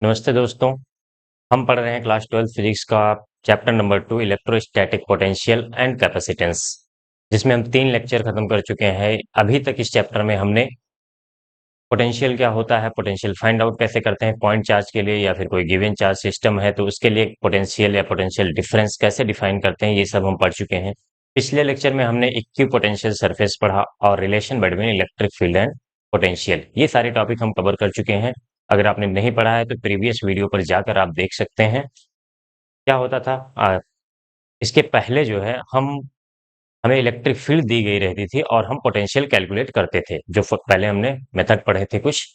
नमस्ते दोस्तों। हम पढ़ रहे हैं क्लास 12 फिजिक्स का chapter number 2 electrostatic potential and capacitance, जिसमें हम 3 लेक्चर खत्म कर चुके हैं। अभी तक इस चैप्टर में हमने पोटेंशियल क्या होता है, पोटेंशियल फाइंड आउट कैसे करते हैं पॉइंट चार्ज के लिए, या फिर कोई गिवन चार्ज सिस्टम है तो उसके लिए पोटेंशियल या पोटेंशियल डिफरेंस कैसे डिफाइन करते हैं, ये सब हम पढ़ चुके हैं। पिछले लेक्चर में हमने इक्वी पोटेंशियल सरफेस पढ़ा और relation between electric field and potential, ये सारे टॉपिक हम कवर कर चुके हैं। अगर आपने नहीं पढ़ा है तो प्रीवियस वीडियो पर जाकर आप देख सकते हैं। क्या होता था, इसके पहले जो है हमें इलेक्ट्रिक फील्ड दी गई रहती थी और हम पोटेंशियल कैलकुलेट करते थे। जो पहले हमने मेथड पढ़े थे कुछ,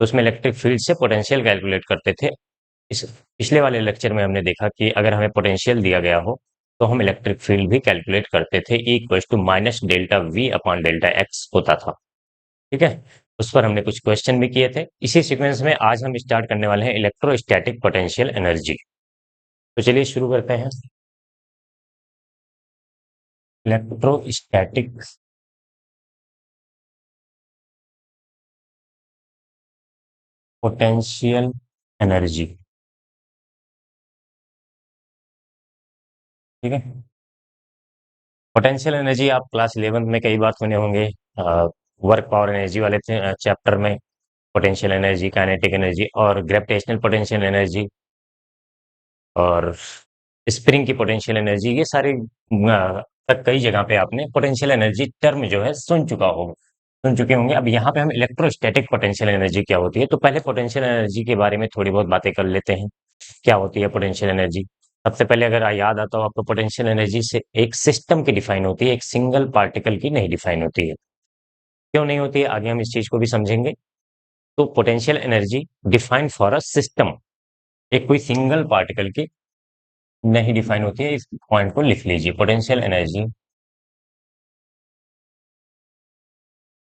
तो उसमें इलेक्ट्रिक फील्ड से पोटेंशियल कैलकुलेट करते थे। इस पिछले वाले लेक्चर में हमने देखा कि अगर हमें पोटेंशियल दिया गया हो तो हम इलेक्ट्रिक फील्ड भी कैलकुलेट करते थे। E equal to minus delta V upon delta X होता था। ठीक है, उस पर हमने कुछ क्वेश्चन भी किए थे। इसी सीक्वेंस में आज हम स्टार्ट करने वाले हैं इलेक्ट्रोस्टैटिक पोटेंशियल एनर्जी। तो चलिए शुरू करते हैं। Electrostatic potential energy. ठीक है, पोटेंशियल एनर्जी आप क्लास 11 में कई बार सुने होंगे। वर्क पावर एनर्जी वाले चैप्टर में पोटेंशियल एनर्जी, काइनेटिक एनर्जी और ग्रेविटेशनल पोटेंशियल एनर्जी और स्प्रिंग की पोटेंशियल एनर्जी, ये सारी तक कई जगह पे आपने पोटेंशियल एनर्जी टर्म जो है सुन चुके होंगे। अब यहाँ पे हम इलेक्ट्रोस्टैटिक पोटेंशियल एनर्जी क्या होती है, तो पहले पोटेंशियल एनर्जी के बारे में थोड़ी बहुत बातें कर लेते हैं। क्या होती है पोटेंशियल एनर्जी? सबसे पहले अगर याद आता हो आपको, पोटेंशियल एनर्जी से एक सिस्टम की डिफाइन होती है, एक सिंगल पार्टिकल की नहीं डिफाइन होती है। क्यों नहीं होती है, आगे हम इस चीज को भी समझेंगे। तो potential energy defined for a system, एक कोई सिंगल पार्टिकल की नहीं डिफाइन होती है। इस पॉइंट को लिख लीजिए, potential energy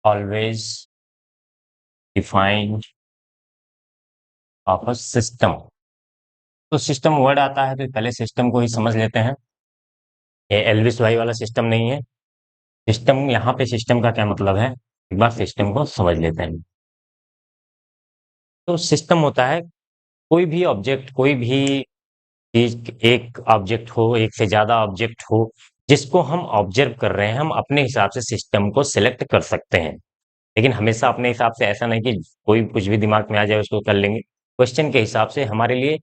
always defined of a system. तो सिस्टम वर्ड आता है तो पहले सिस्टम को ही समझ लेते हैं। ये एल्विस भाई वाला सिस्टम नहीं है। सिस्टम, यहाँ पे सिस्टम का क्या मतलब है, एक बार सिस्टम को समझ लेते हैं। तो सिस्टम होता है कोई भी ऑब्जेक्ट, कोई भी चीज, एक ऑब्जेक्ट हो, एक से ज्यादा ऑब्जेक्ट हो, जिसको हम ऑब्जर्व कर रहे हैं, हम अपने हिसाब से सिस्टम को सिलेक्ट कर सकते हैं। लेकिन हमेशा अपने हिसाब से ऐसा नहीं कि कोई कुछ भी दिमाग में आ जाए उसको कर लेंगे। क्वेश्चन के हिसाब से हमारे लिए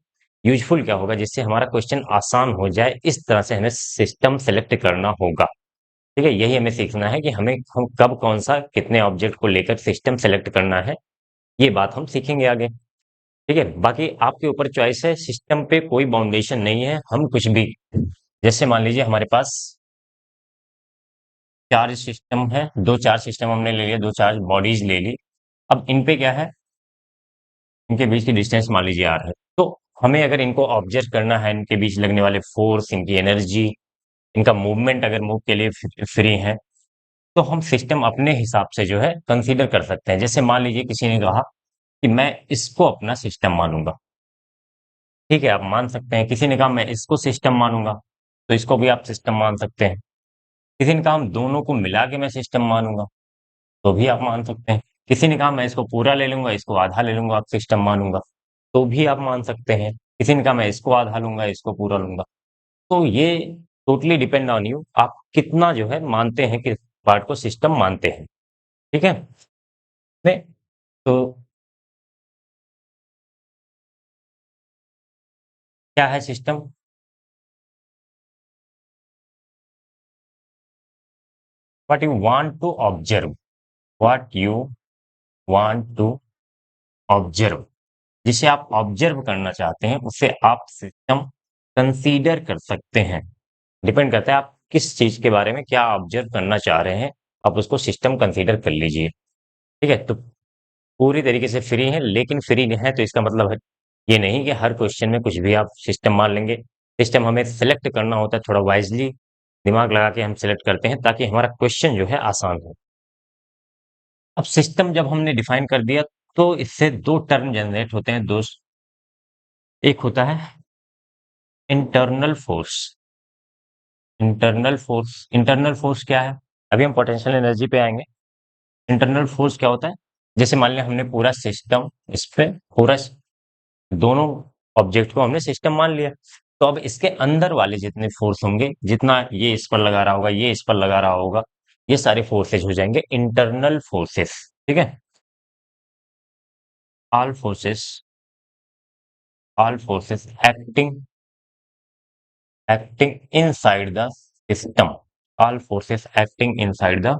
यूजफुल क्या होगा, जिससे हमारा क्वेश्चन आसान हो जाए, इस तरह से हमें सिस्टम सेलेक्ट करना होगा। ठीक है, यही हमें सीखना है कि हम कब कौन सा कितने ऑब्जेक्ट को लेकर सिस्टम सेलेक्ट करना है। ये बात हम सीखेंगे आगे। ठीक है, बाकी आपके ऊपर चॉइस है, सिस्टम पे कोई बाउंडेशन नहीं है। हम कुछ भी, जैसे मान लीजिए हमारे पास चार्ज सिस्टम है, दो चार्ज सिस्टम हमने ले लिया, दो चार्ज बॉडीज ले ली। अब इन पे क्या है, इनके बीच की डिस्टेंस मान लीजिए आर है। तो हमें अगर इनको ऑब्जर्व करना है, इनके बीच लगने वाले फोर्स, इनकी एनर्जी, इनका मूवमेंट अगर मूव के लिए फ्री है, तो हम सिस्टम अपने हिसाब से जो है कंसीडर कर सकते हैं। जैसे मान लीजिए किसी ने कहा कि मैं इसको अपना सिस्टम मानूंगा। ठीक है, आप मान सकते हैं। किसी ने कहा मैं इसको सिस्टम मानूंगा, तो इसको भी आप सिस्टम मान सकते हैं। किसी ने कहा हम दोनों को मिला के मैं सिस्टम मानूंगा, तो भी आप मान सकते हैं। किसी ने कहा मैं इसको पूरा ले लूंगा, इसको आधा ले लूंगा, आप सिस्टम मानूंगा, तो भी आप मान सकते हैं। किसी ने कहा मैं इसको आधा लूंगा, इसको पूरा लूंगा। तो ये टोटली डिपेंड ऑन यू, आप कितना जो है मानते हैं, किस पार्ट को सिस्टम मानते हैं। ठीक है, नहीं तो क्या है system? What you want to observe, what you want to observe, जिसे आप ऑब्जर्व करना चाहते हैं उसे आप सिस्टम कंसीडर कर सकते हैं। डिपेंड करता है आप किस चीज के बारे में क्या ऑब्जर्व करना चाह रहे हैं, आप उसको सिस्टम कंसीडर कर लीजिए। ठीक है, तो पूरी तरीके से फ्री है, लेकिन फ्री है तो इसका मतलब है ये नहीं कि हर क्वेश्चन में कुछ भी आप सिस्टम मान लेंगे। सिस्टम हमें सेलेक्ट करना होता है, थोड़ा वाइजली दिमाग लगा के हम सेलेक्ट करते हैं ताकि हमारा क्वेश्चन जो है आसान हो। अब सिस्टम जब हमने डिफाइन कर दिया, तो इससे दो टर्म जनरेट होते हैं दोस्त। एक होता है इंटरनल फोर्स। इंटरनल फोर्स क्या है, अभी हम पोटेंशियल एनर्जी पे आएंगे। इंटरनल फोर्स क्या होता है, जैसे मान लिया हमने पूरा सिस्टम इस पे पूरा दोनों ऑब्जेक्ट को हमने सिस्टम मान लिया। तो अब इसके अंदर वाले जितने फोर्स होंगे, जितना ये इस पर लगा रहा होगा, ये इस पर लगा रहा होगा, ये सारे फोर्सेज हो जाएंगे इंटरनल फोर्सेस। ठीक है। All forces, all forces acting, acting inside the system, all forces acting inside the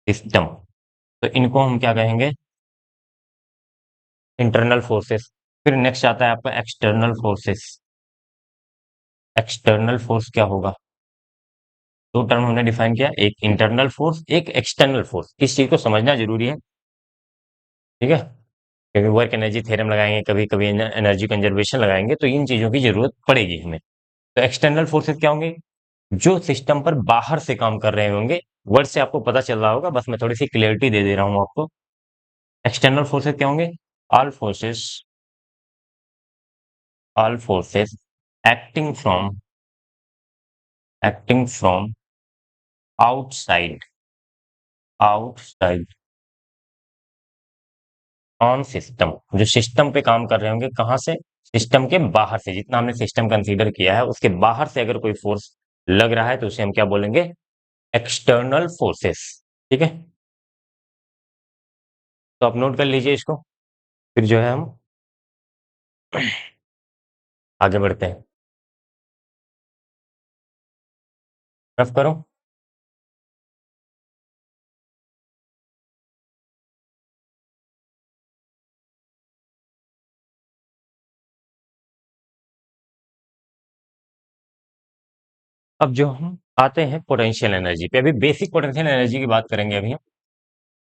system. तो इनको हम क्या कहेंगे? Internal forces. फिर नेक्स्ट आता है आपका एक्सटर्नल फोर्सेस। एक्सटर्नल फोर्स क्या होगा? दो टर्म हमने डिफाइन किया, एक इंटरनल फोर्स, एक एक्सटर्नल फोर्स। इस चीज को समझना जरूरी है। ठीक है। क्योंकि वर्क एनर्जी थ्योरम लगाएंगे, कभी कभी एनर्जी कंजर्वेशन लगाएंगे, तो इन चीजों की जरूरत पड़ेगी हमें। तो एक्सटर्नल फोर्सेस क्या होंगे? जो सिस्टम पर बाहर से काम कर रहे होंगे। वर्ड से आपको पता चल रहा होगा, बस मैं थोड़ी सी क्लियरिटी दे दे रहा हूं आपको। एक्सटर्नल फोर्सेस क्या होंगे? All forces, all forces acting from, acting from outside, outside on system. जो सिस्टम पे काम कर रहे होंगे, कहां से? सिस्टम के बाहर से। जितना हमने सिस्टम कंसीडर किया है उसके बाहर से अगर कोई फोर्स लग रहा है तो उसे हम क्या बोलेंगे? External forces. ठीक है। तो आप नोट कर लीजिए इसको। फिर जो है हम आगे बढ़ते हैं। रफ करो। अब जो हम आते हैं पोटेंशियल एनर्जी पे, अभी बेसिक पोटेंशियल एनर्जी की बात करेंगे अभी हम।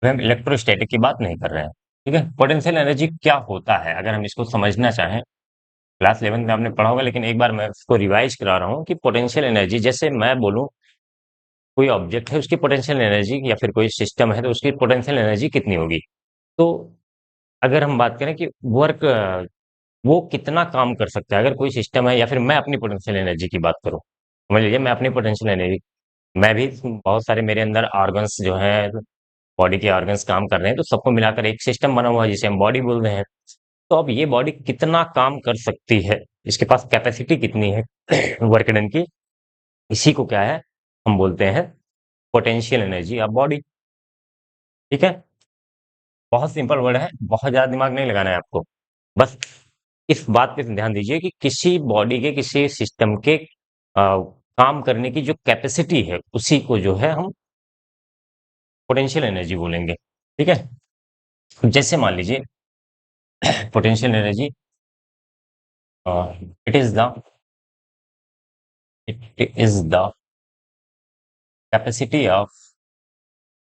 अभी हम इलेक्ट्रोस्टैटिक की बात नहीं कर रहे हैं। ठीक है। पोटेंशियल एनर्जी क्या होता है, अगर हम इसको समझना चाहें। क्लास 11 में आपने पढ़ा होगा, लेकिन एक बार मैं इसको रिवाइज करा रहा हूँ कि पोटेंशियल एनर्जी, जैसे मैं बोलूँ कोई ऑब्जेक्ट है उसकी पोटेंशियल एनर्जी, या फिर कोई सिस्टम है तो उसकी पोटेंशियल एनर्जी कितनी होगी। तो अगर हम बात करें कि वर्क, वो कितना काम कर सकता है, अगर कोई सिस्टम है, या फिर मैं अपनी पोटेंशियल एनर्जी की बात करूं, समझ लीजिए मैं अपनी पोटेंशियल एनर्जी, मैं भी बहुत सारे मेरे अंदर ऑर्गन्स जो है, बॉडी के ऑर्गन्स काम कर रहे हैं, तो सबको मिलाकर एक सिस्टम बना हुआ है जिसे हम बॉडी बोल रहे हैं। तो अब ये बॉडी कितना काम कर सकती है, इसके पास कैपेसिटी कितनी है वर्क डन की, इसी को क्या है, हम बोलते हैं पोटेंशियल एनर्जी ऑफ बॉडी। ठीक है। बहुत सिंपल वर्ड है, बहुत ज्यादा दिमाग नहीं लगाना है आपको। बस इस बात पे ध्यान दीजिए कि किसी बॉडी के, किसी सिस्टम के काम करने की जो कैपेसिटी है, उसी को जो है हम पोटेंशियल एनर्जी बोलेंगे। ठीक है। जैसे मान लीजिए potential energy, it is the, it is the capacity of,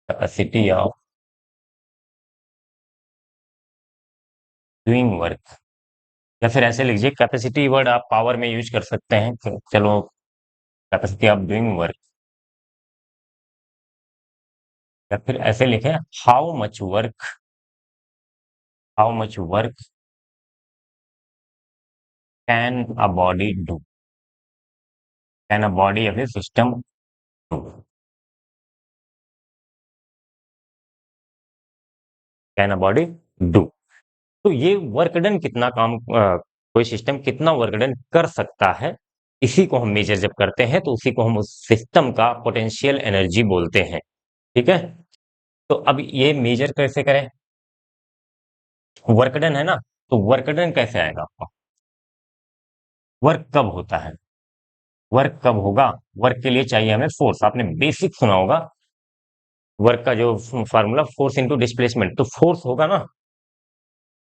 capacity of doing work. या फिर ऐसे लिखिए, कैपेसिटी वर्ड आप पावर में यूज कर सकते हैं, तो चलो कैपेसिटी ऑफ डूइंग वर्क। या फिर ऐसे लिखें, how much work, how much work can a body do, can a body या फिर system do, can a body do. तो ये वर्क डन कितना काम, कोई सिस्टम कितना वर्क डन कर सकता है, इसी को हम मेजर जब करते हैं तो उसी को हम उस सिस्टम का पोटेंशियल एनर्जी बोलते हैं। ठीक है। तो अब ये मेजर कैसे करें? वर्क डन है ना, तो वर्क डन कैसे आएगा आपका? वर्क कब होता है, वर्क कब होगा? वर्क के लिए चाहिए हमें फोर्स, आपने बेसिक सुना होगा वर्क का जो फार्मूला, फोर्स इंटू डिस्प्लेसमेंट। तो फोर्स होगा ना,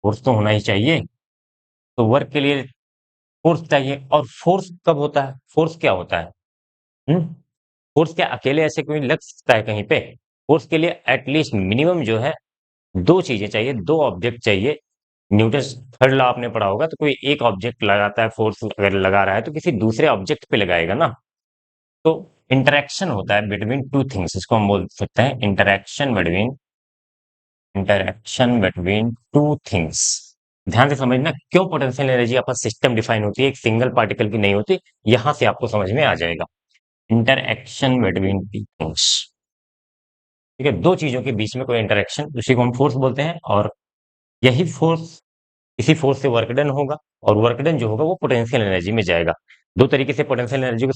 फोर्स तो होना ही चाहिए। तो वर्क के लिए फोर्स चाहिए, और फोर्स कब होता है, फोर्स क्या होता है? हम्म फोर्स क्या अकेले ऐसे कोई लग सकता है कहीं पे? फोर्स के लिए एटलीस्ट मिनिमम जो है दो चीजें चाहिए, दो ऑब्जेक्ट चाहिए। न्यूटन थर्ड लॉ आपने पढ़ा होगा, तो कोई एक ऑब्जेक्ट लगाता है फोर्स, अगर लगा रहा है तो किसी दूसरे ऑब्जेक्ट पे लगाएगा ना। तो इंटरेक्शन होता है बिटवीन टू थिंग्स, इसको हम बोल सकते हैं interaction between, interaction between two things. ध्यान से समझना, क्यों पोटेंशियल एनर्जी आपका सिस्टम डिफाइन होती है, एक सिंगल पार्टिकल की नहीं होती। यहां से आपको समझ में आ जाएगा। Interaction between two things. ठीक है। दो चीजों के बीच में कोई इंटरेक्शन, उसी को हम फोर्स बोलते हैं। और यही फोर्स इसी फोर्स से वर्क डन होगा, और वर्क डन जो होगा वो पोटेंशियल एनर्जी में जाएगा। दो तरीके से पोटेंशियल एनर्जी को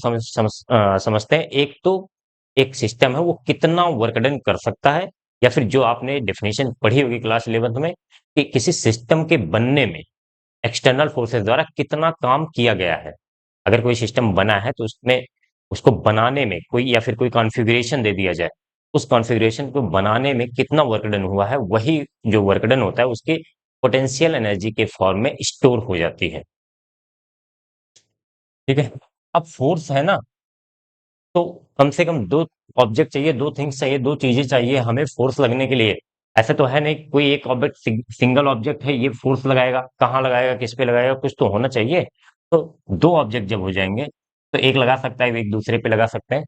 समझते हैं। एक तो एक सिस्टम है वो कितना वर्क डन कर सकता है, या फिर जो आपने डेफिनेशन पढ़ी होगी क्लास 11th में, कि किसी सिस्टम के बनने में एक्सटर्नल फोर्सेस द्वारा कितना काम किया गया है। अगर कोई सिस्टम बना है तो उसमें उसको बनाने में कोई या फिर कोई कॉन्फ़िगरेशन दे दिया जाए, उस कॉन्फ़िगरेशन को बनाने में कितना वर्क डन हुआ है, वही जो वर्क डन होता है उसकी पोटेंशियल एनर्जी के फॉर्म में स्टोर हो जाती है। ठीक है? अब फोर्स है ना, तो कम से कम 2 ऑब्जेक्ट चाहिए, 2 थिंग्स चाहिए, 2 चीज़ें चाहिए हमें फोर्स लगने के लिए। ऐसा तो है नहीं कोई एक ऑब्जेक्ट सिंगल ऑब्जेक्ट है ये फोर्स लगाएगा, कहाँ लगाएगा, किस पे लगाएगा, कुछ तो होना चाहिए। तो 2 ऑब्जेक्ट जब हो जाएँगे, तो एक लगा सकता है, एक दूसरे पे लगा सकते हैं।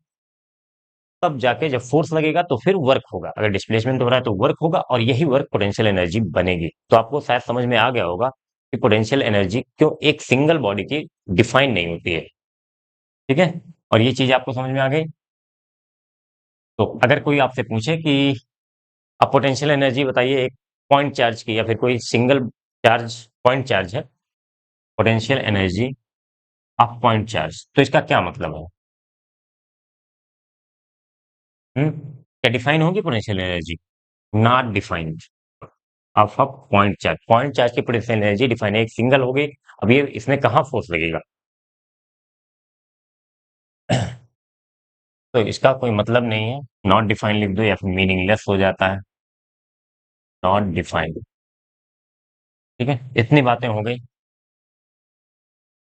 तब जाके जब फोर्स लगेगा तो फिर वर्क होगा। अगर डिस्प्लेसमेंट हो रहा है तो वर्क होगा, और यही वर्क पोटेंशियल एनर्जी बनेगी। तो आपको शायद समझ में आ गया होगा कि पोटेंशियल एनर्जी क्यों एक सिंगल बॉडी की डिफाइन नहीं होती है। ठीक है? और ये चीज़ आपको समझ में आ गई? तो अगर कोई आपसे पूछे कि आप पोटेंशियल एनर्जी बताइए एक पॉइंट चार्ज की, या फिर कोई सिंगल चार्ज पॉइंट चार्ज है, potential energy of point charge, तो इसका क्या मतलब है? क्या डिफाइन होगी potential energy? Not defined of a point charge की पोटेंशियल एनर्जी डिफाइन है, एक सिंगल हो गई। अब ये इसमें कहाँ फोर्स लगेगा? तो इसका कोई मतलब नहीं है। नॉट डिफाइंड लिख दो या फिर मीनिंगलेस हो जाता है। Not defined. ठीक है, इतनी बातें हो गई।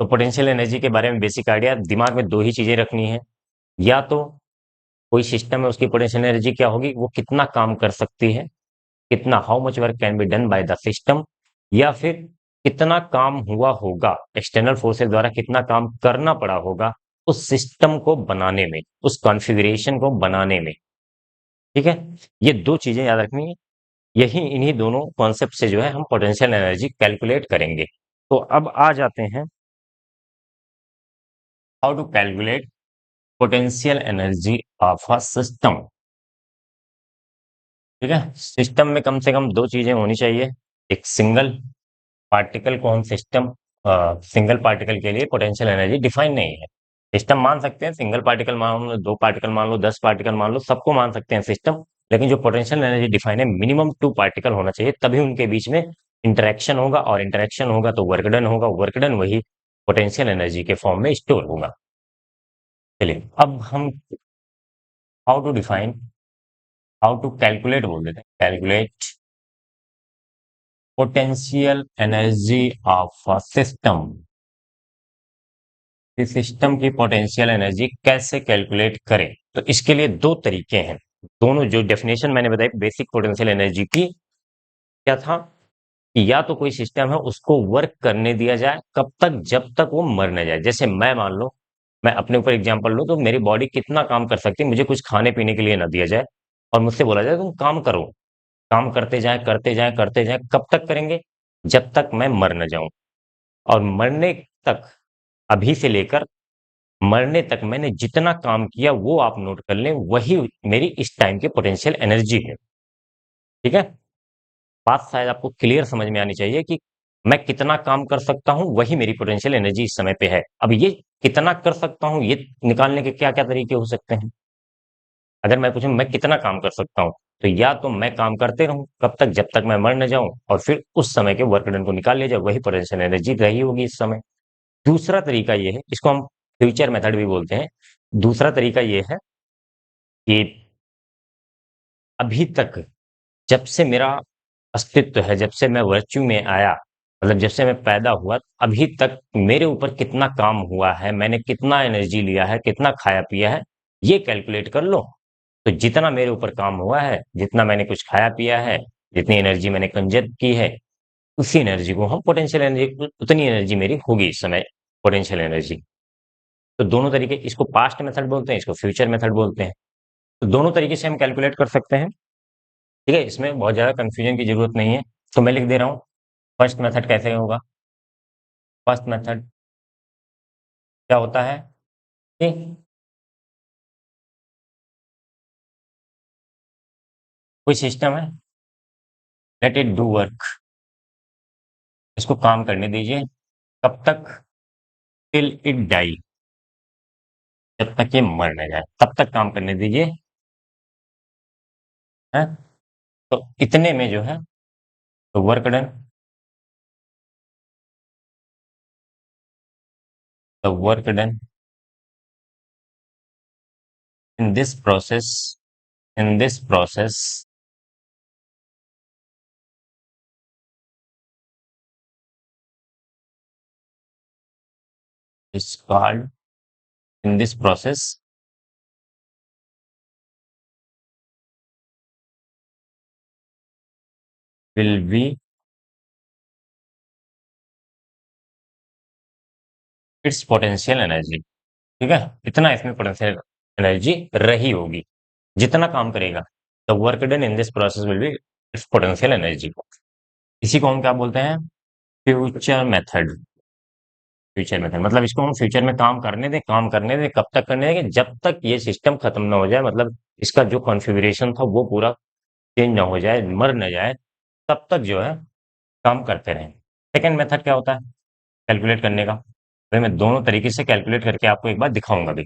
तो पोटेंशियल एनर्जी के बारे में बेसिक आइडिया, दिमाग में दो ही चीजें रखनी है। या तो कोई सिस्टम है उसकी पोटेंशियल एनर्जी क्या होगी, वो कितना काम कर सकती है, कितना, how much work can be done by the system, या फिर कितना काम हुआ होगा, एक्सटर्नल फोर्सेस द्वारा कितना काम करना पड़ा होगा उस सिस्टम को बनाने में, उस कॉन्फ़िगरेशन को बनाने में। ठीक है? ये दो चीजें याद रखनी है। यही इन्हीं दोनों कॉन्सेप्ट से जो है हम पोटेंशियल एनर्जी कैलकुलेट करेंगे। तो अब आ जाते हैं how to calculate potential energy of a system. ठीक है? सिस्टम में कम से कम दो चीजें होनी चाहिए। एक सिंगल पार्टिकल को हम सिस्टम, सिंगल पार्टिकल के लिए पोटेंशियल एनर्जी डिफाइन नहीं है। सिस्टम मान सकते हैं, सिंगल पार्टिकल मान लो, 2 पार्टिकल मान लो, 10 पार्टिकल मान लो, सबको मान सकते हैं सिस्टम। लेकिन जो पोटेंशियल एनर्जी डिफाइन है, मिनिमम 2 पार्टिकल होना चाहिए, तभी उनके बीच में इंटरेक्शन होगा, और इंटरेक्शन होगा तो वर्क डन होगा, वर्क डन वही पोटेंशियल एनर्जी के फॉर्म में स्टोर होगा। चलिए अब हम how to define, how to calculate बोल देते हैं, calculate potential energy of a system. इस सिस्टम की पोटेंशियल एनर्जी कैसे कैलकुलेट करें? तो इसके लिए दो तरीके हैं। दोनों जो डेफिनेशन मैंने बताई बेसिक पोटेंशियल एनर्जी की, क्या था कि या तो कोई सिस्टम है उसको वर्क करने दिया जाए कब तक, जब तक वो मर न जाए। जैसे मैं मान लो, मैं अपने ऊपर एग्जांपल लूं, तो मेरी बॉडी कितना काम कर सकती है, मुझे कुछ खाने पीने के लिए ना दिया जाए और मुझसे बोला जाए तुम काम करो, काम करते जाए करते जाए करते जाए, कब तक करेंगे? जब तक मैं मर न जाऊं। और मरने तक, अभी से लेकर मरने तक मैंने जितना काम किया वो आप नोट कर लें, वही मेरी इस टाइम की पोटेंशियल एनर्जी है। ठीक है? बात शायद आपको क्लियर समझ में आनी चाहिए कि मैं कितना काम कर सकता हूं, वही मेरी पोटेंशियल एनर्जी इस समय पे है। अब ये कितना कर सकता हूं, ये निकालने के क्या क्या तरीके हो सकते हैं? अगर मैं पूछूं मैं कितना काम कर सकता हूं, तो या तो मैं काम करते रहूं कब तक, जब तक मैं मर न जाऊं, और फिर उस समय के वर्क डन को निकाल लिया जाए, वही पोटेंशियल एनर्जी रही होगी इस समय। दूसरा तरीका ये है, इसको हम फ्यूचर मेथड भी बोलते हैं। दूसरा तरीका ये है कि अभी तक, जब से मेरा अस्तित्व है, जब से मैं वर्च्यू में आया, मतलब जब से मैं पैदा हुआ, अभी तक मेरे ऊपर कितना काम हुआ है, मैंने कितना एनर्जी लिया है, कितना खाया पिया है, ये कैलकुलेट कर लो। तो जितना मेरे ऊपर काम हुआ है, जितना मैंने कुछ खाया पिया है, जितनी एनर्जी मैंने कंजर्व की है, उसी एनर्जी को हम पोटेंशियल एनर्जी, उतनी एनर्जी मेरी होगी इस समय पोटेंशियल एनर्जी। तो दोनों तरीके, इसको पास्ट मेथड बोलते हैं, इसको फ्यूचर मेथड बोलते हैं। तो दोनों तरीके से हम कैलकुलेट कर सकते हैं। ठीक है, इसमें बहुत ज़्यादा कंफ्यूजन की ज़रूरत नहीं है। तो मैं लिख दे रहा हूँ, फर्स्ट मेथड कैसे होगा। फर्स्ट मेथड क्या होता है कि कोई सिस्टम है, लेट इट डू वर्क, इसको काम करने दीजिए। कब तक? टिल इट डाई, जब तक ये मर न जाए तब तक काम करने दीजिए। है, तो इतने में जो है तो work done, the work done in this process, in this process is called, in this process will be it's potential energy. ठीक है, इतना इसमें पोटेंशियल एनर्जी रही होगी, जितना काम करेगा। The work done in this process will be it's potential energy. इसी को हम क्या बोलते हैं? Future method. फ्यूचर मेथड मतलब इसको हम फ्यूचर में काम करने दें, काम करने दें, कब तक करने देंगे? जब तक ये सिस्टम खत्म ना हो जाए, मतलब इसका जो कॉन्फ़िगरेशन था वो पूरा चेंज ना हो जाए, मर ना जाए, तब तक जो है काम करते रहें। सेकंड मेथड क्या होता है कैलकुलेट करने का? तो मैं दोनों तरीके से कैलकुलेट करके आपको एक बार दिखाऊंगा भी।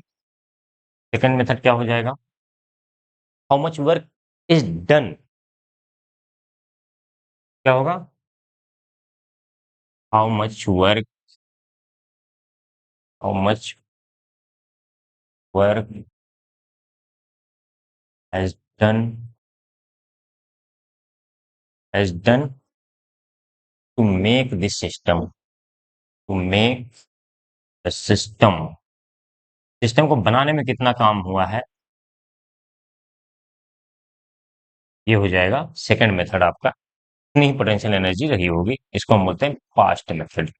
सेकंड मेथड क्या हो जाएगा? How much work is done, क्या होगा? How much work, how much work has done, has done to make this system, to make the system, system को बनाने में कितना काम हुआ है, ये हो जाएगा सेकंड मेथड आपका। इतनी ही पोटेंशियल एनर्जी रही होगी, इसको हम बोलते हैं पास्ट मेथड।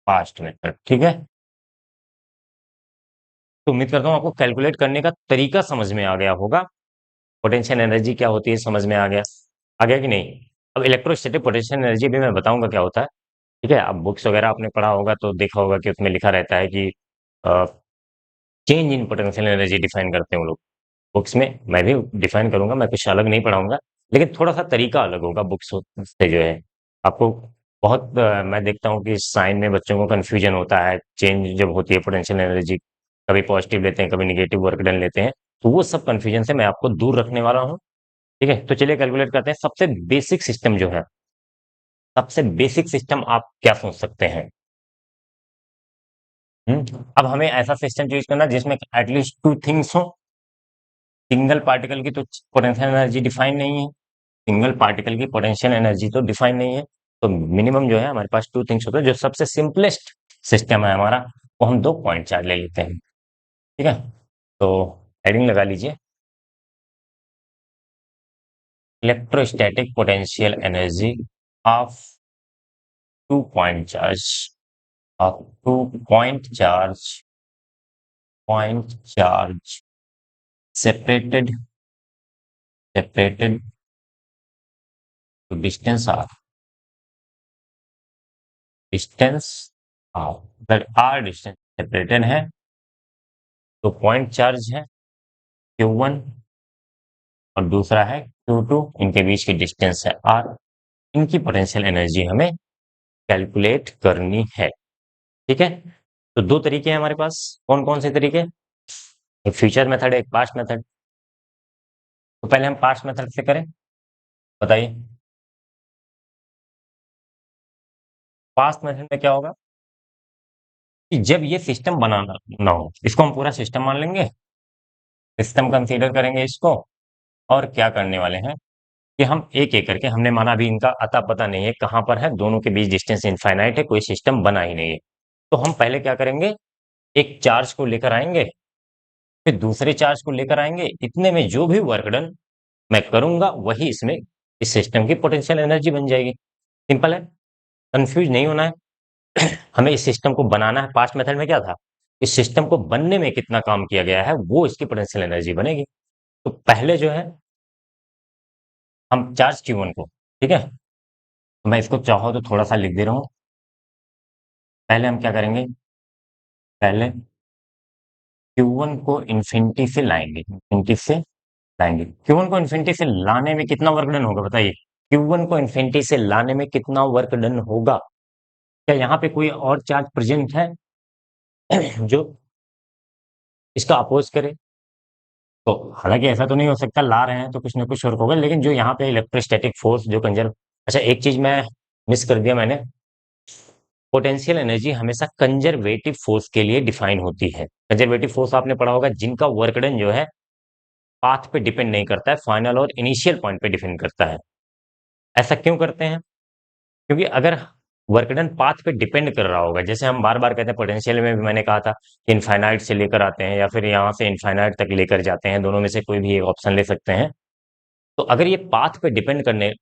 पास्ट मेथड, ठीक है। तो उम्मीद करता हूँ आपको कैलकुलेट करने का तरीका समझ में आ गया होगा। पोटेंशियल एनर्जी क्या होती है समझ में आ गया कि नहीं? अब इलेक्ट्रोस्टैटिक पोटेंशियल एनर्जी भी मैं बताऊंगा क्या होता है। ठीक है, अब बुक्स वगैरह आपने पढ़ा होगा तो देखा होगा कि उसमें लिखा रहता है कि change in potential energy define करते हैं वो लोग बुक्स में। मैं भी डिफाइन करूंगा, मैं कुछ अलग नहीं पढ़ाऊंगा, लेकिन थोड़ा सा तरीका अलग होगा बुक्स से जो है। आपको बहुत मैं देखता हूँ कि साइन में बच्चों को कंफ्यूजन होता है, चेंज जब होती है पोटेंशियल एनर्जी, कभी पॉजिटिव लेते हैं, कभी निगेटिव वर्क डन लेते हैं, तो वो सब कंफ्यूजन से मैं आपको दूर रखने वाला हूँ। ठीक है, तो चलिए कैलकुलेट करते हैं। सबसे बेसिक सिस्टम जो है, सबसे बेसिक सिस्टम आप क्या सोच सकते हैं? अब हमें ऐसा सिस्टम चूज करना जिसमें एटलीस्ट टू थिंग्स हो। सिंगल पार्टिकल की तो पोटेंशियल एनर्जी डिफाइन नहीं है, सिंगल पार्टिकल की पोटेंशियल एनर्जी तो डिफाइन नहीं है। तो मिनिमम जो है हमारे पास टू थिंग्स होते हैं। जो सबसे सिंपलेस्ट सिस्टम है हमारा, वो हम 2 पॉइंट चार्ज ले लेते हैं। ठीक है, तो हेडिंग लगा लीजिए, electrostatic potential energy of 2 point charge, of 2 point charge, point charge separated, separated to distance r, distance r, अगर r डिस्टेंस सेपरेटेड है तो पॉइंट चार्ज है Q1 और दूसरा है Q2, इनके बीच की डिस्टेंस है r। इनकी पोटेंशियल एनर्जी हमें कैलकुलेट करनी है। ठीक है, तो 2 तरीके हैं हमारे पास। कौन कौन से तरीके? एक फ्यूचर मेथड है, एक पास्ट मेथड। तो पहले हम पास्ट मेथड से करें, बताइए। पास्ट मेथड में क्या होगा कि जब ये सिस्टम बनाना ना हो, इसको हम पूरा सिस्टम मान लेंगे, सिस्टम कंसीडर करेंगे इसको, और क्या करने वाले हैं कि हम एक एक करके, हमने माना अभी इनका अता पता नहीं है कहां पर है, दोनों के बीच डिस्टेंस इनफाइनाइट है, कोई सिस्टम बना ही नहीं है। तो हम पहले क्या करेंगे, एक चार्ज को लेकर आएंगे, फिर दूसरे चार्ज को लेकर आएंगे, इतने में जो भी वर्क डन मैं करूंगा वही इसमें इस सिस्टम की पोटेंशियल एनर्जी बन जाएगी। सिंपल है, कंफ्यूज नहीं होना है। हमें इस सिस्टम को बनाना है। पास्ट मेथड में क्या था, इस सिस्टम को बनने में कितना काम किया गया है वो इसकी पोटेंशियल एनर्जी बनेगी। तो पहले जो है हम चार्ज Q1 को, ठीक है, तो मैं इसको चाहो तो थोड़ा सा लिख दे रहा हूँ। पहले हम क्या करेंगे, पहले Q1 को इन्फिनिटी से लाएंगे, इन्फिनिटी से लाएंगे। Q1 को इन्फिनिटी से लाने में कितना वर्क डन होगा बताइए? Q1 को इन्फिनिटी से लाने में कितना वर्क डन होगा? क्या यहाँ पे कोई और चार्ज प्रेजेंट है जो इसका अपोज करे? तो हालांकि ऐसा तो नहीं हो सकता, ला रहे हैं तो कुछ ना कुछ और होगा, लेकिन जो यहाँ पे इलेक्ट्रोस्टैटिक फोर्स जो कंजर्व, अच्छा एक चीज मैं मिस कर दिया मैंने, पोटेंशियल एनर्जी हमेशा कंजर्वेटिव फोर्स के लिए डिफाइन होती है। कंजर्वेटिव फोर्स आपने पढ़ा होगा, जिनका वर्क डन जो है पाथ पे डिपेंड नहीं करता है, फाइनल और इनिशियल पॉइंट पे डिपेंड करता है। ऐसा क्यों करते हैं? क्योंकि अगर वर्क डन पाथ पे डिपेंड कर रहा होगा, जैसे हम बार बार कहते हैं, पोटेंशियल में भी मैंने कहा था कि इनफाइनाइट से लेकर आते हैं या फिर यहाँ से इनफाइनाइट तक लेकर जाते हैं, दोनों में से कोई भी एक ऑप्शन ले सकते हैं। तो अगर ये पाथ पे डिपेंड करने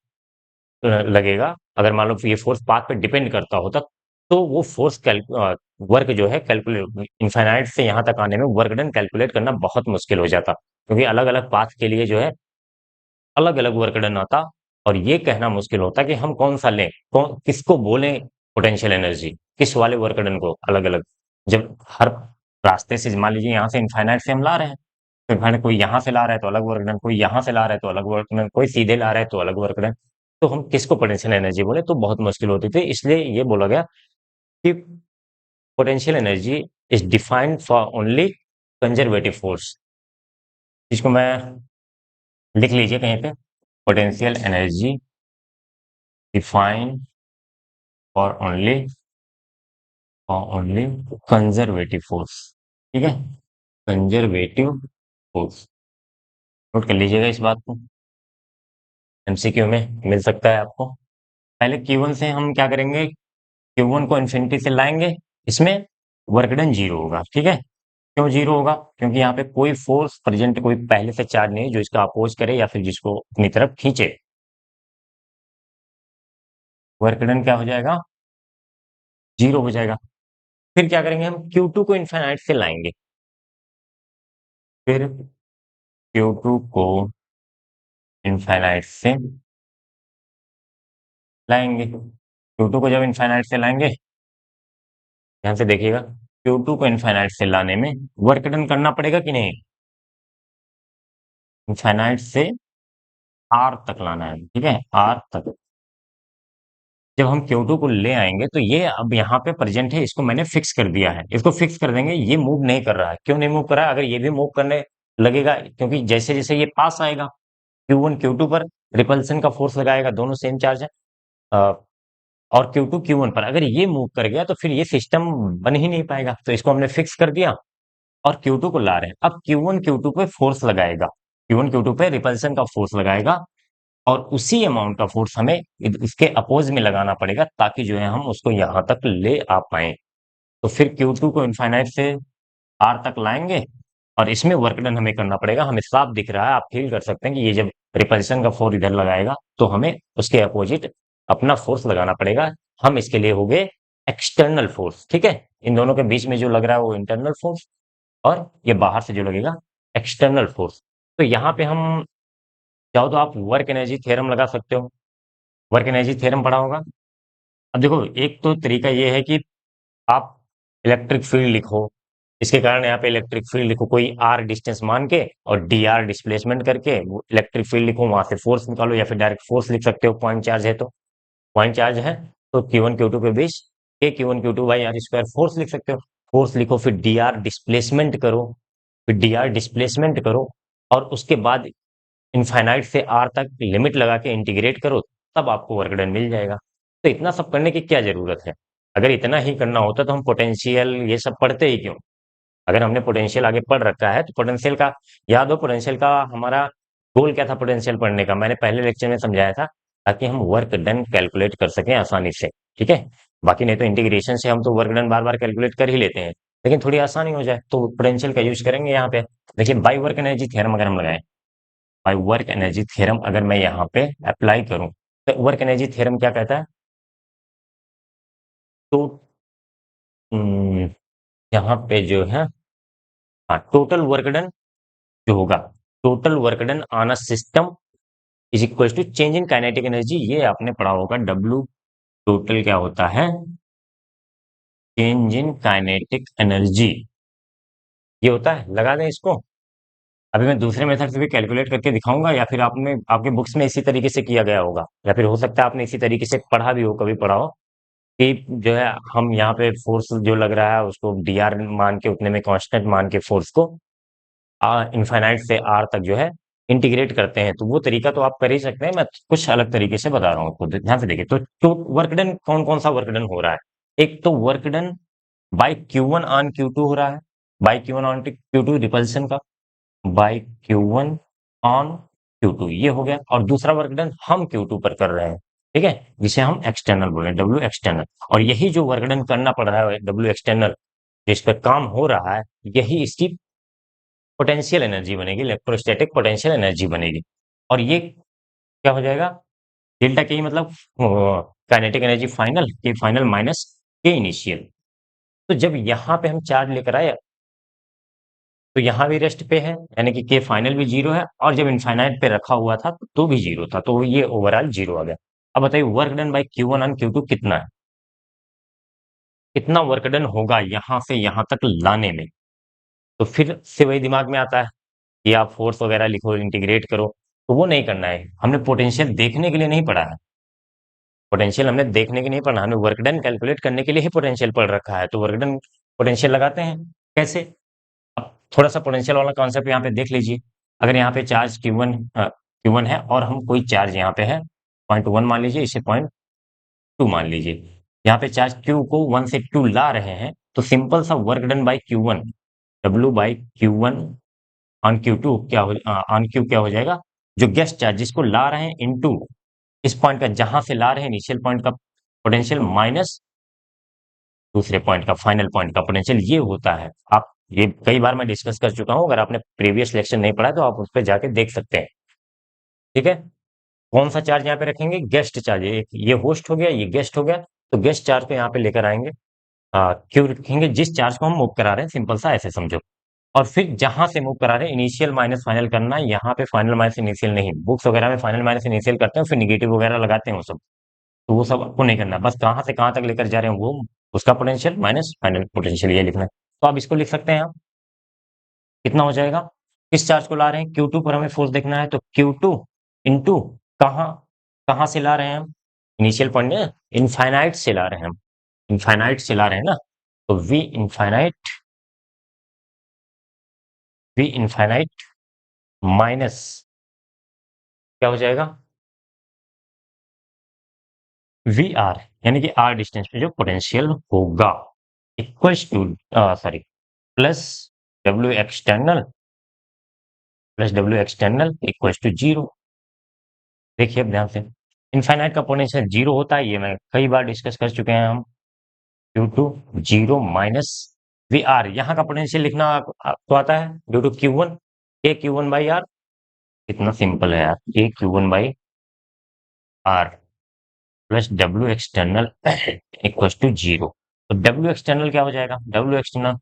लगेगा, अगर मान लो ये फोर्स पाथ पे डिपेंड करता होता, तो वो फोर्स वर्क जो है कैलकुलेट, इनफाइनाइट से यहाँ तक आने में वर्क डन कैलकुलेट करना बहुत मुश्किल हो जाता, क्योंकि अलग अलग पाथ के लिए जो है अलग अलग वर्क डन आता, और ये कहना मुश्किल होता कि हम कौन सा लें, कौन किसको बोलें पोटेंशियल एनर्जी, किस वाले वर्क डन को अलग अलग, जब हर रास्ते से मान लीजिए यहाँ से इनफाइनाइट से हम ला रहे हैं, तो इनफाइनाइट कोई यहाँ से ला रहा है तो अलग वर्क डन, कोई यहाँ से ला रहा है तो अलग वर्क डन, कोई सीधे ला रहा है तो अलग वर्क डन, तो हम किसको पोटेंशियल एनर्जी बोले, तो बहुत मुश्किल होती थी। इसलिए ये बोला गया कि potential energy is defined for only conservative force, जिसको मैं लिख लीजिए कहीं पे, potential energy defined for only conservative force. ठीक है, कंजर्वेटिव फोर्स, नोट कर लीजिएगा इस बात को, एमसीक्यू में मिल सकता है आपको। पहले Q1 से हम क्या करेंगे, Q1 को इन्फिनिटी से लाएंगे, इसमें वर्क डन जीरो होगा। ठीक है, क्यों जीरो होगा? क्योंकि यहाँ पे कोई फोर्स प्रेजेंट, कोई पहले से चार्ज नहीं जो इसका अपोज करे या फिर जिसको अपनी तरफ खींचे। वर्क डन क्या हो जाएगा? जीरो हो जाएगा। फिर क्या करेंगे हम, Q2 को इनफाइनाइट से लाएंगे, फिर Q2 को इनफाइनाइट से लाएंगे। Q2 को जब इनफाइनाइट से लाएंगे, ध्यान से देखिएगा, Q2 को इनफाइनाइट से लाने में वर्क डन करना पड़ेगा कि नहीं? इनफाइनाइट से R तक लाना है, ठीक है, R तक। जब हम Q2 को ले आएंगे तो ये अब यहाँ पे प्रेजेंट है, इसको मैंने फिक्स कर दिया है, इसको फिक्स कर देंगे, ये मूव नहीं कर रहा है। क्यों नहीं मूव कर रहा है? अगर ये भी मूव करने लगेगा, क्योंकि जैसे जैसे ये पास आएगा Q1 Q2 पर रिपल्सन का फोर्स लगाएगा, दोनों सेम चार्ज है, और Q2 Q1 पर अगर ये मूव कर गया तो फिर ये सिस्टम बन ही नहीं पाएगा, तो इसको हमने फिक्स कर दिया और Q2 को ला रहे हैं। अब Q1 Q2 पे फोर्स लगाएगा, Q1 Q2 पे रिपल्सन का फोर्स लगाएगा, और उसी अमाउंट का फोर्स हमें इसके अपोज में लगाना पड़ेगा, ताकि जो है हम उसको यहां तक ले आ पाए। तो फिर Q2 को इनफाइनाइट से R तक लाएंगे, और इसमें वर्क डन हमें करना पड़ेगा। हमें साफ दिख रहा है, आप फील कर सकते हैं कि ये जब रिपल्सन का फोर्स इधर लगाएगा तो हमें उसके अपोजिट अपना फोर्स लगाना पड़ेगा। हम इसके लिए हो गए एक्सटर्नल फोर्स। ठीक है, इन दोनों के बीच में जो लग रहा है वो इंटरनल फोर्स, और ये बाहर से जो लगेगा एक्सटर्नल फोर्स। तो यहाँ पे हम चाहो तो आप वर्क एनर्जी थ्योरम लगा सकते हो, वर्क एनर्जी थ्योरम पढ़ा होगा। अब देखो, एक तो तरीका ये है कि आप इलेक्ट्रिक फील्ड लिखो, इसके कारण यहाँ पे इलेक्ट्रिक फील्ड लिखो, कोई आर डिस्टेंस मान के और डी आर डिस्प्लेसमेंट करके वो इलेक्ट्रिक फील्ड लिखो, वहां से फोर्स निकालो, या फिर डायरेक्ट फोर्स लिख सकते हो, पॉइंट चार्ज है तो, पॉइंट चार्ज है तो Q1 Q2 के बीच के Q1 Q2 by are square force लिख सकते हो। फोर्स लिखो, फिर डी आर डिस्प्लेसमेंट करो, फिर डी आर डिस्प्लेसमेंट करो, और उसके बाद इनफाइनाइट से आर तक लिमिट लगा के इंटीग्रेट करो, तब आपको वर्क डन मिल जाएगा। तो इतना सब करने की क्या जरूरत है? अगर इतना ही करना होता तो हम पोटेंशियल ये सब पढ़ते ही क्यों? अगर हमने पोटेंशियल आगे पढ़ रखा है तो पोटेंशियल का याद हो, पोटेंशियल का हमारा गोल क्या था पोटेंशियल पढ़ने का, मैंने पहले लेक्चर में समझाया था, ताकि हम वर्क डन कैलकुलेट कर सकें आसानी से। ठीक है, बाकी नहीं तो इंटीग्रेशन से हम तो वर्क डन बार बार कैलकुलेट कर ही लेते हैं, लेकिन थोड़ी आसानी हो जाए तो पोटेंशियल का यूज करेंगे यहाँ पे। देखिए, बाई वर्क एनर्जी थ्योरम अगर हम लगाएं, बाई वर्क एनर्जी थ्योरम अगर मैं यहाँ पे अप्लाई करूं, तो वर्क एनर्जी थ्योरम क्या कहता है? तो हम्म, यहाँ पे जो है, हाँ, टोटल वर्क डन जो होगा, total work done on a system is equal to change in kinetic energy. ये आपने पढ़ा होगा, डब्ल्यू टोटल क्या होता है? चेंज इन काइनेटिक एनर्जी, ये होता है। लगा दें इसको, अभी मैं दूसरे मेथड से भी कैलकुलेट करके दिखाऊंगा, या फिर आपने आपके बुक्स में इसी तरीके से किया गया होगा, या फिर हो सकता है आपने इसी तरीके से पढ़ा भी हो, कभी पढ़ा हो। कि जो है हम यहाँ पे फोर्स जो लग रहा है उसको dr मान के उतने में कांस्टेंट मान के फोर्स को इनफाइनाइट से r तक जो है इंटीग्रेट करते हैं। तो वो तरीका तो आप कर ही सकते हैं, मैं कुछ अलग तरीके से बता रहा हूँ आपको। ध्यान से देखिए, तो वर्क डन कौन-कौन सा वर्क डन हो रहा है? एक तो work done by Q1 on Q2 हो रहा है, by Q1 on Q2 repulsion का, बाय Q1 ऑन Q2 ये हो गया। और दूसरा वर्क डन हम Q2 पर कर रहे हैं, ठीक है? जिसे हम एक्सटर्नल बोल रहे हैं, W एक्सटर्नल। और यही जो वर्क डन करना पड़ रहा है W एक्सटर्नल, जिस पे काम हो रहा है, यही इसकी पोटेंशियल एनर्जी बनेगी, इलेक्ट्रोस्टैटिक पोटेंशियल एनर्जी बनेगी। और ये क्या हो जाएगा? डेल्टा के मतलब काइनेटिक एनर्जी फाइनल, के फाइनल माइनस के इनिशियल। तो जब यहाँ पे हम चार्ज लेकर आए, तो यहाँ भी रेस्ट पे है, यानी कि के फाइनल भी 0 है, और जब इनफाइनाइट पे रखा हुआ था, तो भी 0 था, तो ये ओवरऑल 0 आ गया। अब बताइए work done by Q1 on Q2 कितना है? कितना वर्क डन होगा यहाँ से यहाँ तक लाने में? तो फिर से वही दिमाग में आता है कि आप फोर्स वगैरह लिखो, इंटीग्रेट करो, तो वो नहीं करना है। हमने पोटेंशियल देखने के लिए नहीं पढ़ा है। पोटेंशियल हमने देखने के लिए नहीं पढ़ा, हमने वर्क डन कैलकुलेट करने के लिए ही पोटेंशियल पढ़ रखा है। तो वर्क डन पोटेंशियल लगाते हैं, कैसे? अब थोड़ा-सा पोटेंशियल वाला कॉन्सेप्ट यहाँ पे देख लीजिए। अगर यहाँ पे चार्ज Q1 है और हम कोई चार्ज यहाँ पे है 0.1 मान लीजिए, इसे 0.2 मान लीजिए। यहाँ पे चार्ज Q को 1 से 2 ला रहे हैं, तो सिंपल सा work done by Q1, W by Q1 on Q2 on Q क्या हो जाएगा? जो गेस्ट चार्ज जिसको ला रहे हैं इनटू इस पॉइंट का जहां से ला रहे हैं इनिशियल पॉइंट का पोटेंशियल माइनस दूसरे पॉइंट का फाइनल पॉइंट का पोटेंशियल, ये होता है। आप ये कई बार मैं डिस्कस कर चुका हूं, अगर आपने प्रीवियस लेक्चर नहीं पढ़ा है तो आप उस पर जाके देख सकते हैं, ठीक है? कौन सा चार्ज यहाँ पे रखेंगे? Guest charge. एक ये होस्ट हो गया, ये गेस्ट हो गया, तो गेस्ट चार्ज को यहाँ पे लेकर आएंगे। क्यों रखेंगे? जिस चार्ज को हम मूव करा रहे हैं, सिंपल सा ऐसे समझो। और फिर जहां से मूव करा रहे हैं इनिशियल माइनस फाइनल करना है, यहाँ पे फाइनल माइनस इनिशियल नहीं। बुक्स वगैरह में फाइनल माइनस इनिशियल करते हैं, फिर निगेटिव वगैरह लगाते हैं वो सब, तो वो सब आपको नहीं करना। बस कहाँ से कहाँ तक लेकर जा रहे हैं वो उसका पोटेंशियल माइनस फाइनल पोटेंशियल, ये लिखना है। तो आप इसको लिख सकते हैं आप। कितना हो जाएगा? किस चार्ज को ला रहे हैं? Q2 पर हमें फोर्स देखना है, तो Q2 इंटू कहाँ कहाँ से ला रहे हैं हम? इनिशियल पॉइंट में इनफाइनाइट से ला रहे हैं हम, इनफाइनाइट से ला रहे हैं ना, तो वी इनफाइनाइट माइनस क्या हो जाएगा? वी आर, यानी कि आर डिस्टेंस पे जो पोटेंशियल होगा, equals to sorry plus W external equals to 0। देखिए अब ध्यान से, इनफाइनाइट का पोटेंशियल 0 होता है, ये मैं कई बार डिस्कस कर चुके हैं हम। Due to 0 minus V R, यहाँ का पोटेंशियल लिखना आपको आता है, ड्यू टू Q1 के Q1 बाई आर। इतना सिंपल है यार, K Q1 by R plus W external equals to 0। तो डब्ल्यू एक्सटर्नल क्या हो जाएगा? डब्ल्यू एक्सटर्नल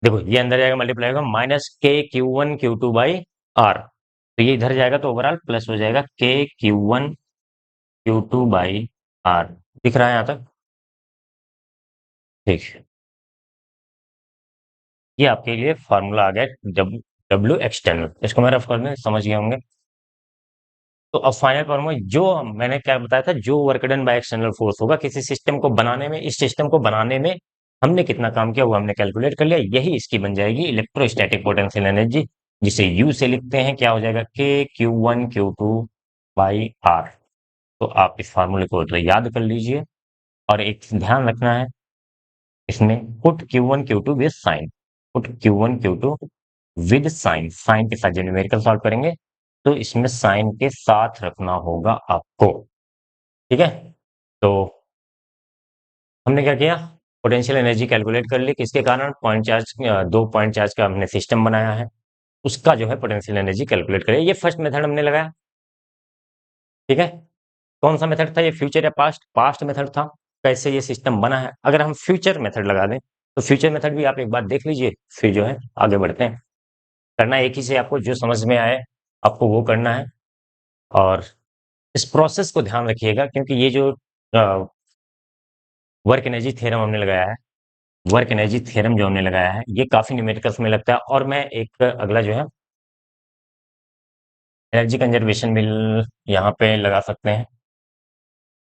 देखो ये अंदर जाएगा, मल्टीप्लाई होगा माइनस के Q1 Q2 बाई आर, तो ये इधर जाएगा तो ओवरऑल प्लस हो जाएगा के Q1 Q2 बाई आर। दिख रहा है यहाँ तक? ठीक है, ये आपके लिए फार्मूला आ गया डब्ल्यू एक्सटर्नल, इसको मैं रफ कर दें, समझ गए होंगे। तो अब फाइनल फार्मूला जो मैंने क्या बताया था, जो work done by external force होगा किसी सिस्टम को बनाने में, इस सिस्टम को बनाने में हमने कितना काम किया वो हमने कैलकुलेट कर लिया, यही इसकी बन जाएगी इलेक्ट्रोस्टैटिक पोटेंशियल एनर्जी, जिसे यू से लिखते हैं। क्या हो जाएगा? के Q1 Q2 बाई आर। तो आप इस फार्मूले को तो याद कर लीजिए, और एक ध्यान रखना है इसमें, put Q1 Q2 with sign, put Q1 Q2 with sign, sign के साथ जब न्यूमेरिकल सॉल्व करेंगे तो इसमें साइन के साथ रखना होगा आपको, ठीक है? तो हमने क्या किया? पोटेंशियल एनर्जी कैलकुलेट कर ली, किसके कारण? पॉइंट चार्ज, दो पॉइंट चार्ज का हमने सिस्टम बनाया है, उसका जो है पोटेंशियल एनर्जी कैलकुलेट करें। ये फर्स्ट मेथड हमने लगाया, ठीक है? कौन सा मेथड था ये? फ्यूचर या पास्ट? पास्ट मेथड था, कैसे ये सिस्टम बना है। अगर हम फ्यूचर मेथड लगा दें, तो फ्यूचर मेथड भी आप एक बार देख लीजिए, फिर जो है आगे बढ़ते हैं। करना एक ही से, आपको जो समझ में आए आपको वो करना है। और इस प्रोसेस को ध्यान रखिएगा, क्योंकि ये जो वर्क एनर्जी थ्योरम हमने लगाया है, वर्क एनर्जी थ्योरम जो हमने लगाया है, ये काफी न्यूमेरिकल्स में लगता है। और मैं एक अगला जो है एनर्जी कंजर्वेशन बिल यहाँ पे लगा सकते हैं,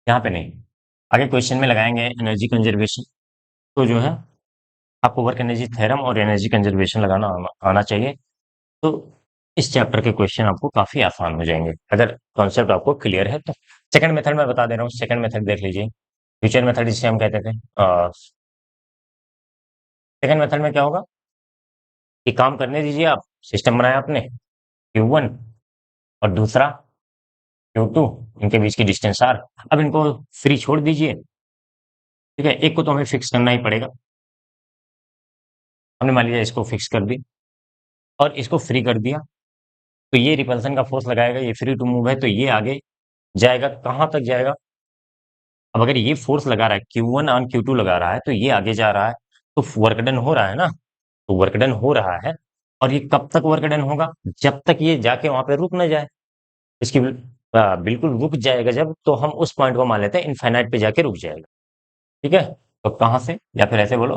यहाँ पे नहीं, आगे क्वेश्चन में लगाएंगे एनर्जी कंजर्वेशन। तो जो है आपको वर्क एनर्जी थ्योरम और एनर्जी कंजर्वेशन लगाना आना चाहिए। तो इस चैप्टर के क्वेश्चन आपको काफी आसान हो जाएंगे अगर कॉन्सेप्ट आपको क्लियर है तो। सेकंड मेथड मैं बता दे रहा हूँ, सेकंड मेथड देख लीजिए, फ्यूचर मेथड जिसे हम कहते थे। सेकंड मेथड में क्या होगा कि काम करने दीजिए, आप सिस्टम बनाया आपने Q1 और दूसरा Q2, इनके बीच की डिस्टेंस R। अब इनको फ्री छोड़ दीजिए, ठीक है, एक को तो हमें फिक्स करना ही पड़ेगा। हमने मान लिया इसको फिक्स कर दी और इसको फ्री कर दिया, तो ये रिपल्सन का फोर्स लगाएगा, ये फ्री टू मूव है तो ये आगे जाएगा, कहाँ तक जाएगा। अब अगर ये फोर्स लगा रहा है Q1 ऑन Q2 लगा रहा है तो ये आगे जा रहा है, तो वर्क डन हो रहा है ना, तो वर्क डन हो रहा है। और ये कब तक वर्क डन होगा, जब तक ये जाके वहां पे रुक ना जाए। इसकी बिल्कुल रुक जाएगा जब, तो हम उस पॉइंट को मान लेते हैं इनफाइनाइट पे जाके रुक जाएगा। ठीक है, तो कहां से, या फिर ऐसे बोलो,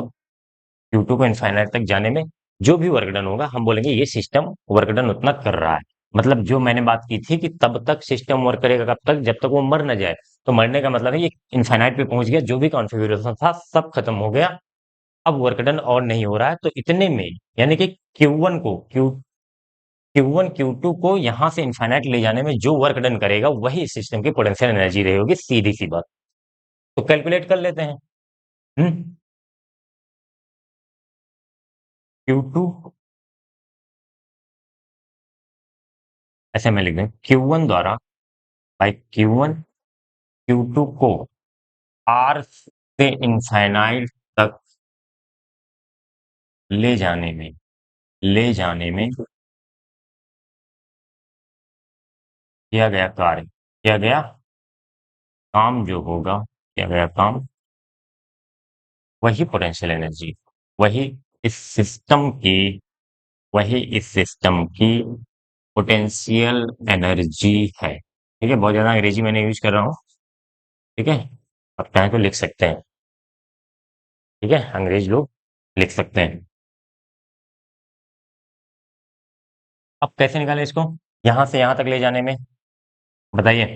Q2 को इनफाइनाइट तक जाने में जो भी वर्क डन होगा हम बोलेंगे ये सिस्टम वर्क डन उतना कर रहा है। मतलब जो मैंने बात की थी कि तब तक सिस्टम वर्क करेगा, कब तक, जब तक वो मर ना जाए। तो मरने का मतलब है ये इनफाइनाइट पे पहुंच गया, जो भी कॉन्फ़िगरेशन था सब खत्म हो गया, अब वर्क डन और नहीं हो रहा है। तो इतने में यानी कि Q1 Q2 को यहां से इनफाइनाइट ले जाने में जो वर्क डन करेगा वही सिस्टम की पोटेंशियल एनर्जी रहेगी, सीधी सी बात। तो कैलकुलेट कर लेते हैं। हम्म Q2 ऐसे में लिख दें Q1 द्वारा बाई Q1 Q2 को R से इनफाइनाइट तक ले जाने में किया गया कार्य, किया गया काम जो होगा, किया गया काम, वही पोटेंशियल एनर्जी, वही इस सिस्टम की वही इस सिस्टम की पोटेंशियल एनर्जी है। ठीक है, बहुत ज्यादा अंग्रेजी मैंने यूज कर रहा हूँ। ठीक है, आप चाहें तो लिख सकते हैं। ठीक है, अंग्रेज लोग लिख सकते हैं। अब कैसे निकालें इसको, यहां से यहां तक ले जाने में, बताइए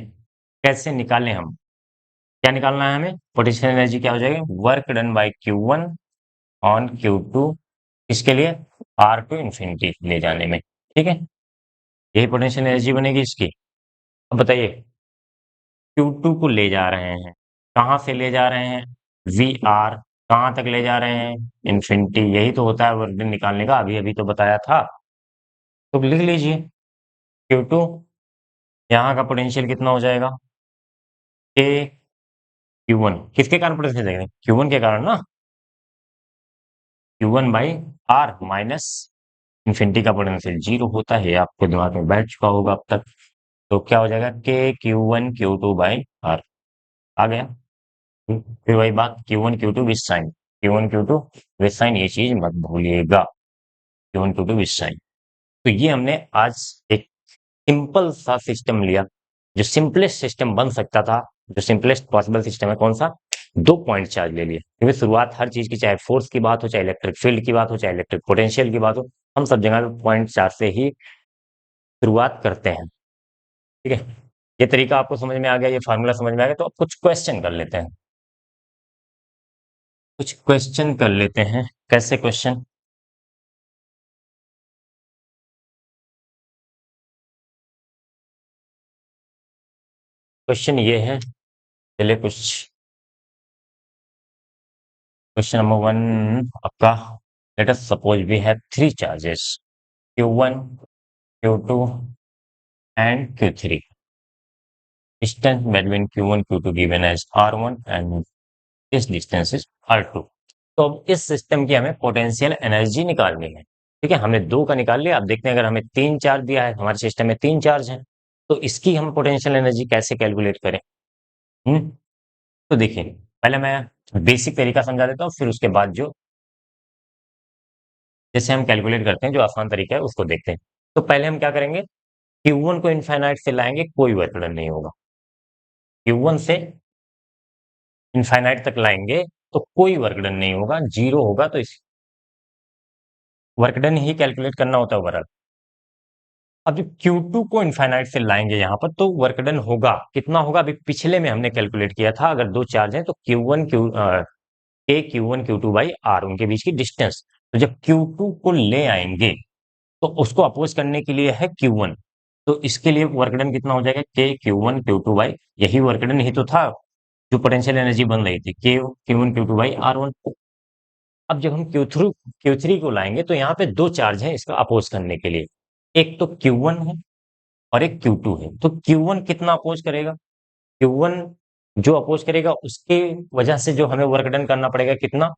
कैसे निकालें हम। क्या निकालना है हमें, पोटेंशियल एनर्जी क्या हो जाएगी, work done by Q1 on Q2, इसके लिए R टू इंफिनिटी ले जाने में। ठीक है, यही पोटेंशियल एनर्जी बनेगी इसकी। अब बताइए Q2 को ले जा रहे हैं, कहां से ले जा रहे हैं, VR, कहां तक ले जा रहे हैं, इंफिनिटी, यही तो होता है वर्क डन निकालने का, अभी अभी तो बताया था। तो लिख लीजिए Q2, यहाँ का पोटेंशियल कितना हो जाएगा, K Q1, किसके कारण पोटेंशियल देंगे, Q1 के कारण ना, Q1 by R minus infinity का पोटेंशियल जीरो होता है, आपके दिमाग में बैठ चुका होगा अब तक। तो क्या हो जाएगा, K Q1 Q2 by R, आ गया। फिर वही बात, Q1 Q2 with sign, Q1 Q2 with sign, ये चीज मत भूलिएगा, Q1 Q2 विद साइन। तो ये हमने आज एक सिंपल सा सिस्टम लिया, जो सिंपलेस्ट सिस्टम बन सकता था, जो सिंपलेस्ट पॉसिबल सिस्टम है कौन सा, दो पॉइंट चार्ज ले लिए, क्योंकि शुरुआत हर चीज की, चाहे फोर्स की बात हो, चाहे इलेक्ट्रिक फील्ड की बात हो, चाहे इलेक्ट्रिक पोटेंशियल की बात हो, हम सब जगह पॉइंट चार्ज से ही शुरुआत करते हैं। ठीक है, ये तरीका आपको समझ में आ गया, ये फार्मूला समझ में आ गया, तो अब कुछ क्वेश्चन कर लेते हैं, कुछ क्वेश्चन कर लेते हैं। कैसे क्वेश्चन, क्वेश्चन ये है, चलिए कुछ क्वेश्चन नंबर वन आपका, let us suppose we have three charges Q1 Q2 and Q3, distance between Q1 Q2 given as R1 and this distance is R2। तो अब इस सिस्टम की हमें पोटेंशियल एनर्जी निकालनी है। ठीक है, हमने दो का निकाल लिया, अब देखते हैं अगर हमें तीन चार्ज दिया है, हमारे सिस्टम में तीन चार्ज है, तो इसकी हम पोटेंशियल एनर्जी कैसे कैलकुलेट करें। हम्म तो देखिए, पहले मैं बेसिक तरीका समझा देता हूँ, फिर उसके बाद जो जैसे हम कैलकुलेट करते हैं, जो आसान तरीका है उसको देखते हैं। तो पहले हम क्या करेंगे, Q1 को इनफाइनाइट से लाएंगे, कोई वर्क डन नहीं होगा। Q1 से इनफाइनाइट तक लाएंगे तो कोई वर्क डन नहीं होगा, जीरो होगा, तो इस वर्क डन ही कैलकुलेट करना होता है ओवरऑल। अब जब Q2 को इनफाइनाइट से लाएंगे यहाँ पर तो वर्क डन होगा कितना होगा? अभी पिछले में हमने कैलकुलेट किया था, अगर दो चार्ज हैं तो K Q1 Q2 by R उनके बीच की डिस्टेंस। तो जब Q2 को ले आएंगे तो उसको अपोज करने के लिए है Q1, तो इसके लिए वर्क डन कितना हो जाएगा? K Q1 Q2 बाई, यही वर्क डन ही तो था जो पोटेंशियल एनर्जी बन रही थी, K Q1 Q2 by R1। अब जब हम Q3 को लाएंगे तो यहाँ पे दो चार्ज हैं इसका अपोज करने के लिए, एक तो Q1 है और एक Q2 है। तो Q1 कितना अपोज करेगा? Q1 जो अपोज करेगा उसके वजह से जो हमें वर्क डन करना पड़ेगा कितना?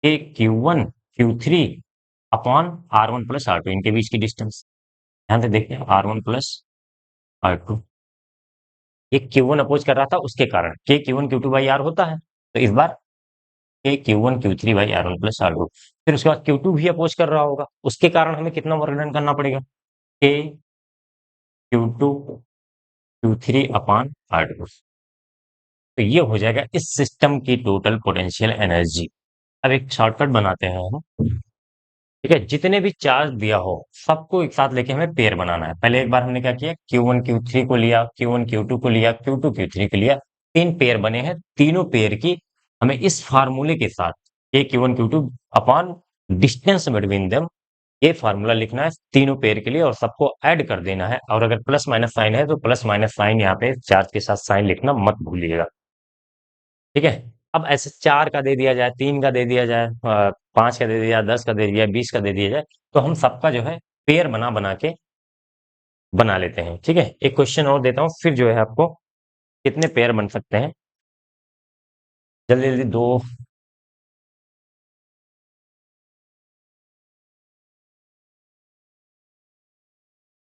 कि Q1 Q3 upon R1 plus R2 इनके बीच की डिस्टेंस। ध्यान से देखते हैं, R1 प्लस R2, ये Q1 अपोज कर रहा था उसके कारण K Q1 Q2 by R होता है, तो इस बार K Q1 Q3 by R1 plus R2। फिर उसके बाद Q2 भी अपोज कर रहा होगा, उसके कारण हमें कितना वर्क डन करना पड़ेगा? K Q2 Q3 upon R2। तो ये हो जाएगा इस सिस्टम की टोटल पोटेंशियल एनर्जी। अब एक शॉर्टकट बनाते हैं हम, ठीक है? जितने भी चार्ज दिया हो सबको एक साथ लेके हमें पेयर बनाना है। पहले एक बार हमने क्या किया, Q1 Q3 को लिया, Q1 Q2 को लिया, Q2 Q3 को लिया, तीन पेयर बने हैं। तीनों पेयर की हमें इस फार्मूले के साथ K Q1 Q2 upon distance between them, ये फार्मूला लिखना है तीनों पेयर के लिए और सबको ऐड कर देना है। और अगर प्लस माइनस साइन है तो प्लस माइनस साइन यहाँ पे चार्ज के साथ साइन लिखना मत भूलिएगा, ठीक है? अब ऐसे 4 का दे दिया जाए, 3 का दे दिया जाए, 5 का दे दिया, 10 का दे दिया, 20 का दे दिया जाए, तो हम सबका जो है पेयर बना बना के बना लेते हैं, ठीक है? एक क्वेश्चन और देता हूँ, फिर जो है आपको कितने पेयर बन सकते हैं, जल्दी जल्दी दो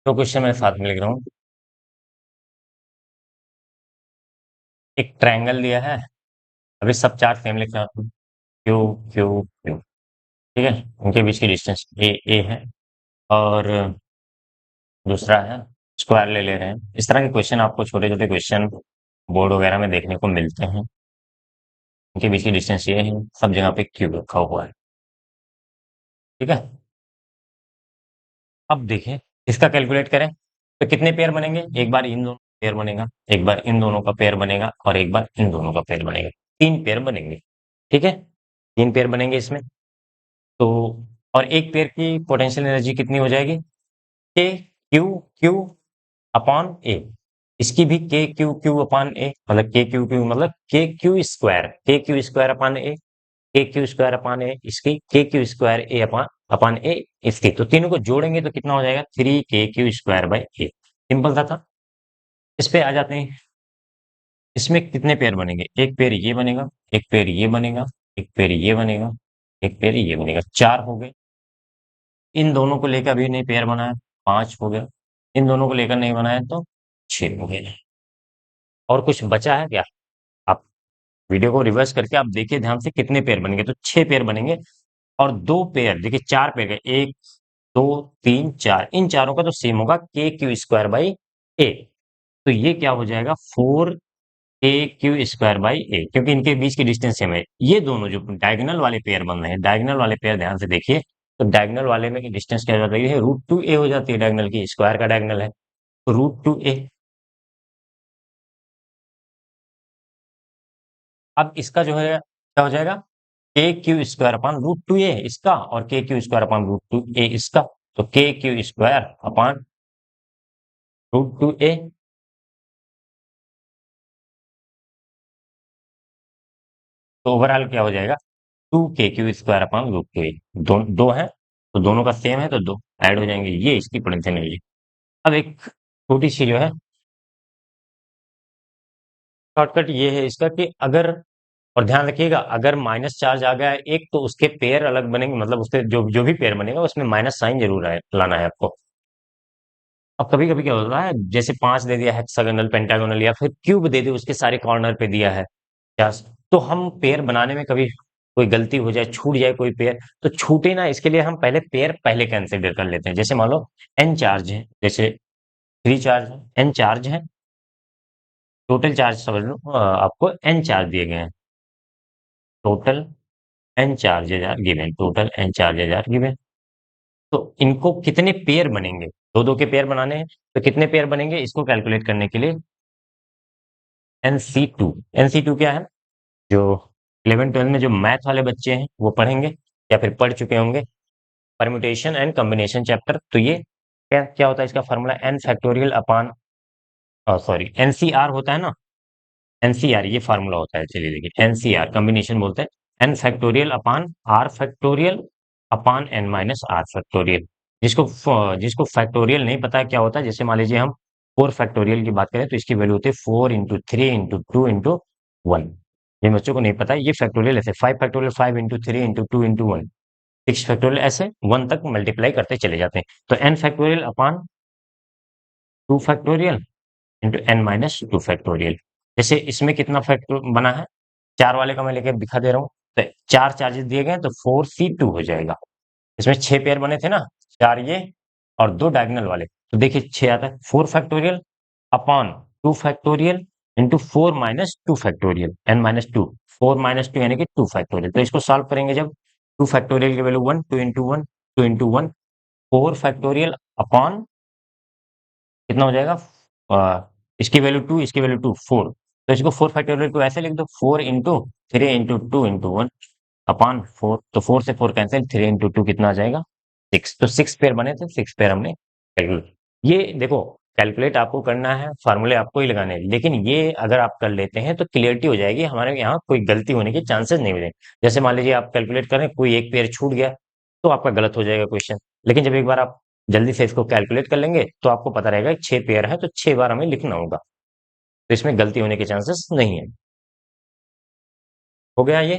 दो क्वेश्चन मैं साथ में लिख रहा हूँ। एक ट्रायंगल दिया है, अभी सब चार सेम लिख रहा हूँ, क्यू क्यू क्यू, ठीक है? उनके बीच की डिस्टेंस ए है, और दूसरा है स्क्वायर ले रहे हैं। इस तरह के क्वेश्चन आपको छोटे छोटे क्वेश्चन बोर्ड वगैरह में देखने को मिलते हैं। उनके बीच की डिस्टेंस ये है, सब जगह पे क्यूब रखा हुआ है, ठीक है? अब देखें, इसका कैलकुलेट करें तो कितने पेयर बनेंगे? एक बार इन दोनों का पेयर बनेगा, एक बार इन दोनों का पेयर बनेगा और एक बार इन दोनों का पेयर बनेगा। तीन पेयर बनेंगे, ठीक है? तीन पेयर बनेंगे इसमें। तो और एक पेयर की पोटेंशियल एनर्जी कितनी हो जाएगी? के क्यू क्यू अपॉन ए। इसकी भी के क्यू क्यू अपॉन ए, मतलब के क्यू क्यू मतलब के क्यू स्क्वायर अपॉन ए, के क्यू स्क्वायर अपॉन ए इसकी, के क्यू स्क्वायर ए अपॉन अपॉन ए इसकी। तो तीनों को जोड़ेंगे तो कितना हो जाएगा? 3 k Q square by A. Simple सा था। इस पे आ जाते हैं, इसमें कितने पेयर बनेंगे? एक पेयर ये बनेगा, एक पेयर ये बनेगा, एक पेयर ये बनेगा, एक पेयर ये बनेगा, चार हो गए। इन दोनों को लेकर अभी नहीं पेयर बनाया, पांच हो गया। इन दोनों को लेकर नहीं बनाया तो छह हो गए। और कुछ बचा है क्या? आप वीडियो को रिवर्स करके आप देखिए ध्यान से कितने पेयर बनेंगे, तो छह पेयर बनेंगे। और दो पेयर देखिए, चार पेयर गए, एक दो तीन चार, इन चारों का तो सेम होगा के क्यू स्क्वायर बाई ए। तो ये क्या हो जाएगा? 4 k क्यू स्क्वायर बाई ए, क्योंकि इनके बीच की डिस्टेंस सेम है। ये दोनों जो डायगोनल वाले पेयर बन रहे हैं, डायगोनल वाले पेयर ध्यान से देखिए, तो डायगोनल वाले में डिस्टेंस क्या हो जाती है? √2a हो जाती है डायगोनल की, स्क्वायर का डायगोनल है तो √2a। अब इसका जो है क्या हो जाएगा? के क्यू स्क्वायर अपॉन √2a इसका, और के क्यू स्क्वायर अपॉन √2a इसका। तो के क्यू स्क्वायर अपॉन √2a। तो ओवरऑल क्या हो जाएगा? 2 k Q square upon √2a। दो है तो दोनों का सेम है तो दो ऐड हो जाएंगे, ये इसकी पोटेंशियल एनर्जी। अब एक छोटी सी जो है शॉर्टकट ये है इसका कि अगर, और ध्यान रखिएगा, अगर माइनस चार्ज आ गया है एक तो उसके पेयर अलग बनेंगे, मतलब उसके जो जो भी पेयर बनेगा उसमें माइनस साइन जरूर लाना है आपको। अब कभी कभी क्या होता है, जैसे पांच दे दिया हेक्सागोनल, पेंटागोनल या फिर क्यूब दे दिया, उसके सारे कॉर्नर पे दिया है चार्ज, तो हम पेयर बनाने में कभी कोई गलती हो जाए, छूट जाए कोई पेयर, तो छूटे ना इसके लिए हम पहले पेयर पहले कंसिडर कर लेते हैं। जैसे मान लो एन चार्ज है, जैसे थ्री चार्ज है, एन चार्ज है, टोटल चार्ज समझ लो, आपको एन चार्ज दिए गए हैं, total N charges are given, total N charges are given. तो इनको कितने पेयर बनेंगे? दो दो के पेयर बनाने हैं, तो कितने पेयर बनेंगे इसको कैलकुलेट करने के लिए NC2 क्या है? जो 11-12 में जो मैथ वाले बच्चे हैं वो पढ़ेंगे या फिर पढ़ चुके होंगे, परम्यूटेशन एंड कॉम्बिनेशन चैप्टर। तो ये क्या क्या होता है, इसका formula N factorial upon, sorry, NCR होता है ना, एनसीआर ये फार्मूला होता है। चलिए देखिए, एनसीआर कॉम्बिनेशन बोलते हैं, N factorial upon R factorial upon N minus R factorial. जिसको फैक्टोरियल नहीं पता क्या होता है, जैसे मान लीजिए हम 4 फैक्टोरियल की बात करें तो इसकी वैल्यू होती है 4 × 3 × 2 × 1। ये बच्चों को नहीं पता है, ये फैक्टोरियल ऐसे 5 फैक्टोरियल 5 × 3 × 2 × 1, 6 फैक्टोरियल, ऐसे 1 तक मल्टीप्लाई करते चले जाते हैं। तो N factorial upon 2 factorial into N minus 2 factorial. जैसे इसमें कितना फैक्टर बना है, 4 वाले का मैं लेके दिखा दे रहा हूँ। तो 4 चार्जेस दिए गए हैं तो 4C2 हो जाएगा। इसमें 6 पेयर बने थे ना, 4 ये और 2 डायगोनल वाले, तो देखिए 6 आता है। 4 factorial upon 2 factorial into 4 minus 2 factorial, N minus 2, 4 minus 2 यानी कि 2 फैक्टोरियल। तो इसको सॉल्व करेंगे जब, 2 फैक्टोरियल की value 1, 2 into 1, 2 into 1, 4 factorial upon कितना हो जाएगा, इसकी वैल्यू 2, इसकी वैल्यू 2, 4। तो इसको 4 फैक्टोरियल को ऐसे लिख दो, 4 इंटू 3 इंटू 2 इंटू 1 अपॉन 4। तो 4 से 4 कैंसिल, 3 इंटू 2 कितना आ जाएगा, 6। तो 6 पेयर बने थे, 6 पेयर हमने कैलकुलेट। ये देखो, कैलकुलेट आपको करना है, फार्मूले आपको ही लगाने हैं, लेकिन ये अगर आप कर लेते हैं तो क्लियरिटी हो जाएगी, हमारे यहाँ कोई गलती होने के चांसेस नहीं मिलेंगे। जैसे मान लीजिए आप कैलकुलेट करें, कोई एक पेयर छूट गया तो आपका गलत हो जाएगा क्वेश्चन। लेकिन जब एक बार आप जल्दी से इसको कैलकुलेट कर लेंगे तो आपको पता रहेगा 6 पेयर है तो 6 बार हमें लिखना होगा, तो इसमें गलती होने के चांसेस नहीं है। हो गया ये।